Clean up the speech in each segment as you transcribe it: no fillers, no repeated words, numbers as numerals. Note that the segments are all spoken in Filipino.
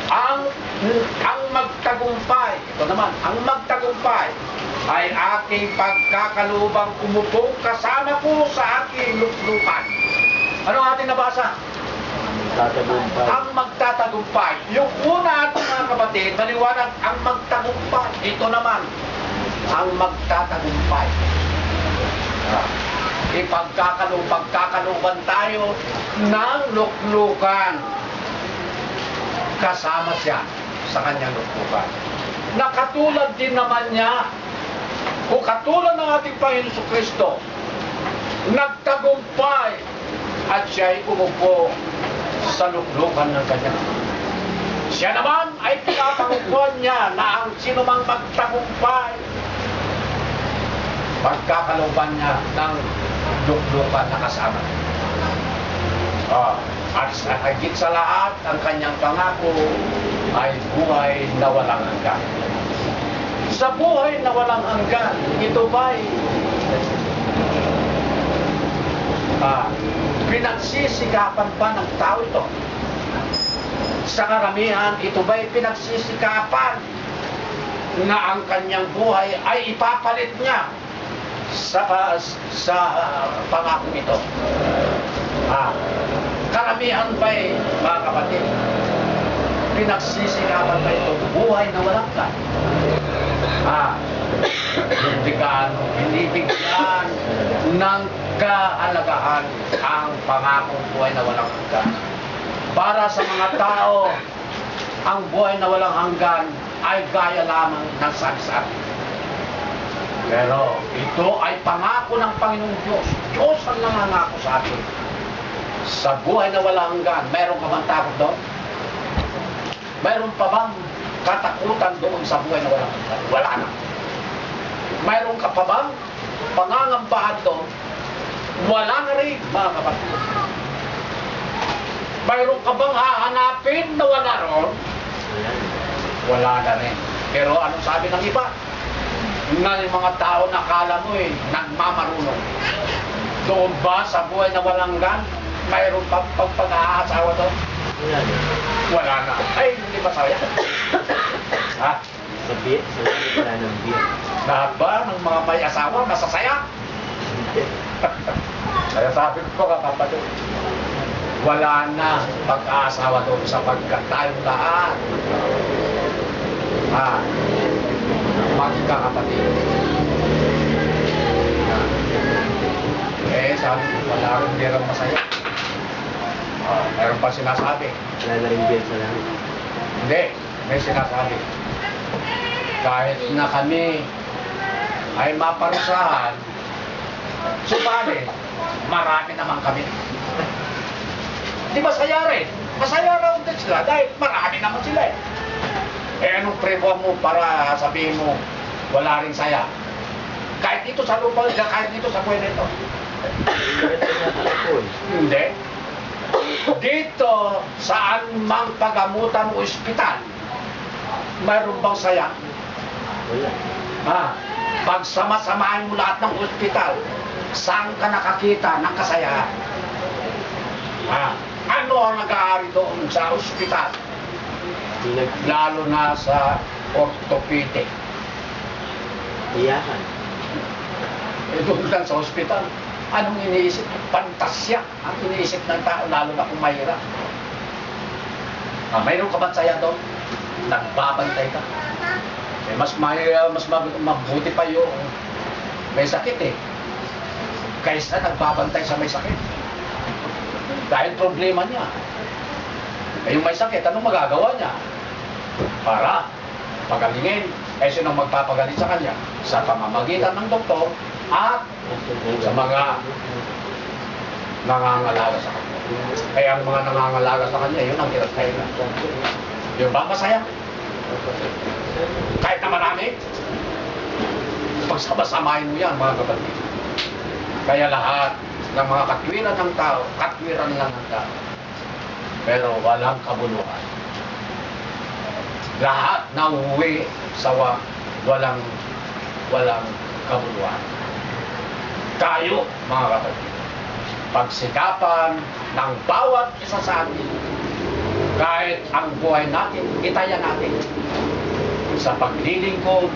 Ang magtagumpay, ito naman, ang magtagumpay ay aking pagkakalubang umupong kasama ko sa aking luklukan. Ano ating nabasa? Ang magtatagumpay. Yung una ating mga kapatid, maliwanag ang magtagumpay. Ito naman, ang magtatagumpay. Pagkakaluban tayo ng luklukan. Kasama siya sa kanyang luklukan. Nakatulad din naman niya, o katulad ng ating Panginoon Kristo, nagtagumpay at siya'y umupo sa luklukan ng kanyang. Siya naman ay pinapangupuan niya na ang sinumang magtagumpay, pagkakaluban niya ng luklukan na kasama. At higit sa lahat, ang kanyang pangako ay buhay na walang hanggan. Sa buhay na walang hanggan, ito ba'y pinagsisikapan ba ng tao ito? Sa karamihan, ito ba'y pinagsisikapan na ang kanyang buhay ay ipapalit niya sa pangako ito? Karamihan ba'y, mga kapatid, pinagsisikapan ba ito buhay na walang hanggan? Hindi bigyan ng kaalagaan ang pangakong buhay na walang hanggan. Para sa mga tao, ang buhay na walang hanggan ay gaya lamang ng sabi-sabi. Pero ito ay pangako ng Panginoong Diyos. Diyos ang nangangako sa atin. Sa buhay na walang hanggan, mayroon ka bang takot doon? Mayroon pa bang katakutan doon sa buhay na walang hanggan? Wala na. Mayroon ka pa bang pangangambahan doon? Wala na rin, mga kapatid. Mayroon ka bang hahanapin na wala ron? Wala na rin. Pero anong sabi ng iba? Na yung mga tao nakala mo nagmamarunong. Doon ba sa buhay na walang hanggan, mayroon pa pag-aasawa doon? Wala na. Ay, hindi ba saya? Sa beer, wala ng beer. Lahat ba ng mga may asawa masasaya? Kaya sabi ko kapatid, wala na pag-aasawa doon sapagkat tayong lahat magkakapatid. Sabi ko, wala rin birang masaya. Meron pa sinasabi. Wala na rin beer sa langit. Hindi, may sinasabi. Kahit na kami ay maparusahan, subalit, marami naman kami. Di ba masaya rin? Masaya raw din sila dahil marami naman sila eh. Anong prebo mo para sabihin mo, wala rin saya? Kahit dito sa lupa, kahit dito sa buhay nito. Hindi. Dito, saan mang pagamutan o ospital, mayroon bang saya? Wala. Pagsama-samahin mo lahat ng ospital, saan ka nakakita ng kasayahan? Ano ang nag-aari doon sa ospital? Lalo na sa orthopedic. Iyakan. Doon lang sa ospital. Anong iniisip? Pantasya ang iniisip ng tao, lalo na kung mahirap. Mayroon ka ba saya doon? Nagbabantay ka. Mas mabuti pa yung may sakit kaysa nagbabantay sa may sakit. Dahil problema niya. Yung may sakit, anong magagawa niya? Para pagalingin. Sinong magpapagaling sa kanya? Sa pamamagitan ng doktor at sa mga nangangalaga sa kanya. Kaya ang mga nangangalaga sa kanya, yun ang kinakain. Yung ba masaya? Kahit na marami, pagsama-samahin mo yan, mga kapatid. Kaya lahat ng mga katwiran ng tao, katwiran lang ng tao. Pero walang kabuluhan. Lahat na uwi sa walang kabuluhan. Tayo, mga kapatid, pagsikapan ng bawat isa sa atin Kahit ang buhay natin, itaya natin sa paglilingkod,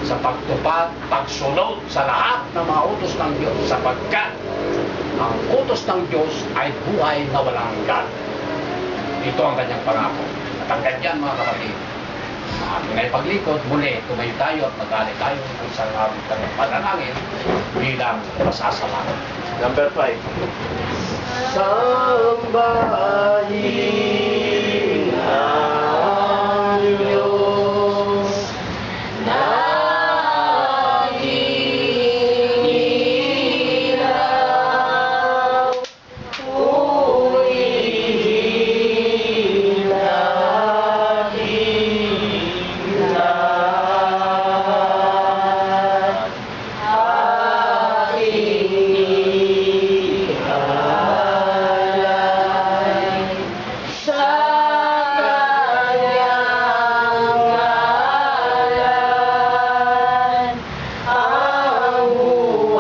sa pagtupad, pagsunod sa lahat ng mga utos ng Diyos, sapagkat ang utos ng Diyos ay buhay na walang hanggan. Ito ang kanyang pangako. At ang ganyan, mga kapatid, ating ay paglikod, muli tumayo tayo at mag-alay tayo ng isang kanyang pananangin bilang pasasalamat. Number 5. Sambahin ang Diyos, naging ilaw, purihin natin lahat, ating ihalay sa kanyang ngalan, ang buhay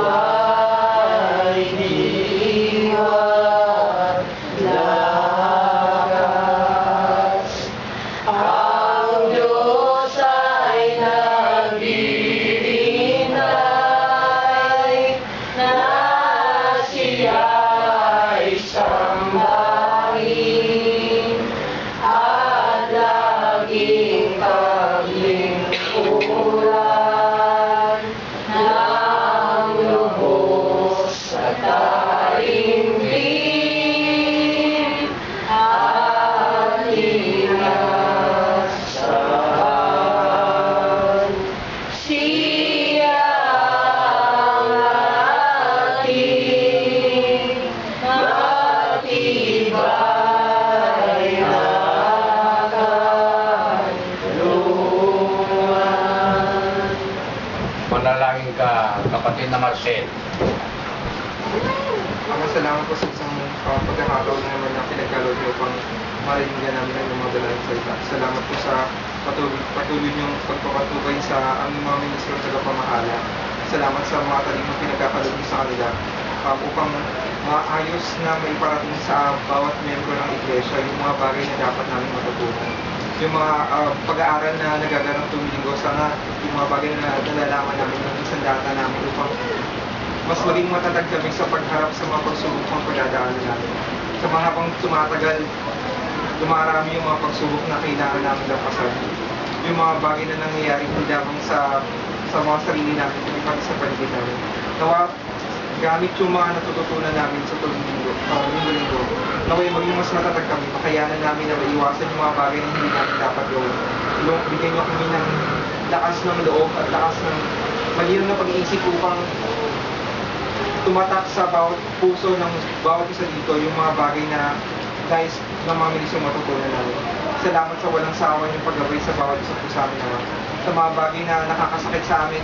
diwa lakas. Ang Diyos ay naghihintay na siya ay sambahin at laging paglingkuran ng lubos at taimtim at inasal. Siya ang ating matibay na kanlungan. Manalangin ka, kapatid na Marcel. Salamat po sa isang pagkakataon na naman na pinagkaloob niyo upang maringgan namin ang mga dalang salita. Salamat po sa patuloy niyong pagpapatubay sa aming mga ministro at tagapamahala. Salamat sa mga talimang pinagkakaloob niyo sa kanila upang maayos na may parating sa bawat membro ng iglesia yung mga bagay na dapat namin matutunan. Yung mga pag-aaral na nagaganap tuwing linggo, sana yung mga bagay na nalalaman namin ng isang data namin upang mas maging matatag kami sa pagharap sa mga pagsubok ng pagdadaanan namin. Sa mga habang tumatagal, dumarami yung mga pagsubok na kailangan namin lampasan. Yung mga bagay na nangyayari hindi lamang sa mga sarili namin, kundi pati sa paligid namin. Nawa, gamit yung mga natututunan namin sa tuwing linggo, naway maging mas matatag kami, makayanan namin na maiwasan yung mga bagay na hindi namin dapat gawin. Bigyan niyo kami ng lakas ng loob at lakas ng malinaw na pag-iisip upang tumatak sa bawat puso ng bawat isa dito yung mga bagay na guys ng mga minisong matutunan namin. Salamat sa walang sawa yung paggabay sa bawat isa po sa amin naman. Sa mga bagay na nakakasakit sa amin,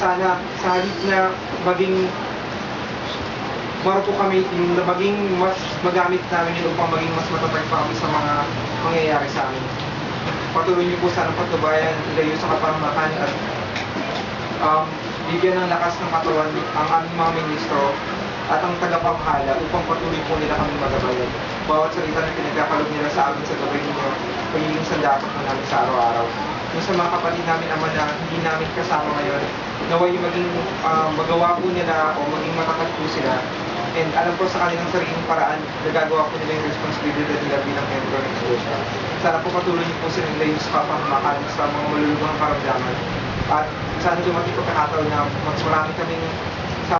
sana sa halip na maging marupok kami, yung maging mas magamit namin yun upang maging mas matatag pa kami sa mga mangyayari sa amin. Patuloy niyo po sana patubayan, ilayo sa kapamakan at bigyan ng lakas ng katawan ang aming mga ministro at ang tagapamahala upang patuloy po nila kami magabayan. Bawat salita na pinagkakalog nila sa amin sa gabay ninyo, pagiging sandapat na namin sa araw-araw. Yung sa mga kapatid namin naman na hindi namin kasama ngayon, naway yung maging magawa po nila o maging matatag po sila. And alam ko sa kanilang sariling paraan, nagagawa po nila yung responsibilidad nila bilang membro ng iglesia. Sana po patuloy niyo po silang layo sa kapamakan sa mga malulugang karamdaman. At sana dumating pagkakataon na mas marami kaming